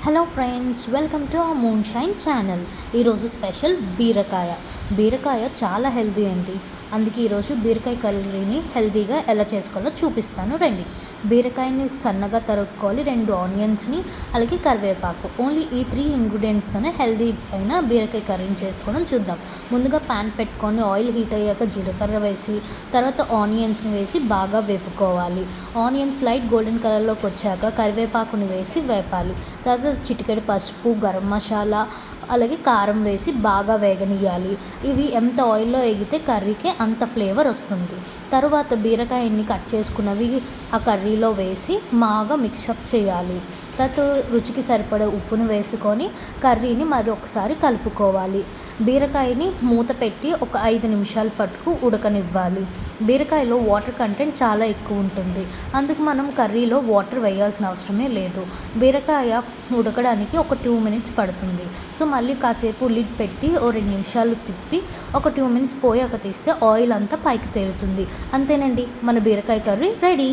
Hello friends, welcome to our moon shine channel. ఈరోజు special బీరకాయ చాలా హెల్తీ అండి. అందుకే ఈరోజు బీరకాయ కర్రీని హెల్తీగా ఎలా చేసుకోవాలో చూపిస్తాను రండి. బీరకాయని సన్నగా తరుక్కోవాలి, 2 ఆనియన్స్ని, అలాగే కరివేపాకు. ఓన్లీ ఈ 3 ఇంగ్రీడియంట్స్తోనే హెల్తీ అయిన బీరకాయ కర్రీని చేసుకోవడం చూద్దాం. ముందుగా ప్యాన్ పెట్టుకొని ఆయిల్ హీట్ అయ్యాక జీలకర్ర వేసి తర్వాత ఆనియన్స్ని వేసి బాగా వేపుకోవాలి. ఆనియన్స్ లైట్ గోల్డెన్ కలర్లోకి వచ్చాక కరివేపాకుని వేసి వేపాలి. తర్వాత చిటికెడు పసుపు, గరం మసాలా, అలాగే కారం వేసి బాగా వేగనియాలి. ఇవి ఎంత ఆయిల్లో వేగితే కర్రీకి అంత ఫ్లేవర్ వస్తుంది. తరువాత బీరకాయని కట్ చేసుకున్నవి ఆ కర్రీలో వేసి బాగా మిక్సప్ చేయాలి. తర్వాత రుచికి సరిపడే ఉప్పును వేసుకొని కర్రీని మరి ఒకసారి కలుపుకోవాలి. బీరకాయని మూత పెట్టి ఒక 5 నిమిషాల పట్టుకు ఉడకనివ్వాలి. బీరకాయలో వాటర్ కంటెంట్ చాలా ఎక్కువ ఉంటుంది, అందుకు మనం కర్రీలో వాటర్ వేయాల్సిన అవసరమే లేదు. బీరకాయ ఉడకడానికి ఒక 2 మినిట్స్ పడుతుంది. సో మళ్ళీ కాసేపు లిడ్ పెట్టి 2 నిమిషాలు తిప్పి ఒక 2 మినిట్స్ పోయాక తీస్తే ఆయిల్ అంతా పైకి తేలుతుంది. అంతేనండి, మన బీరకాయ కర్రీ రెడీ.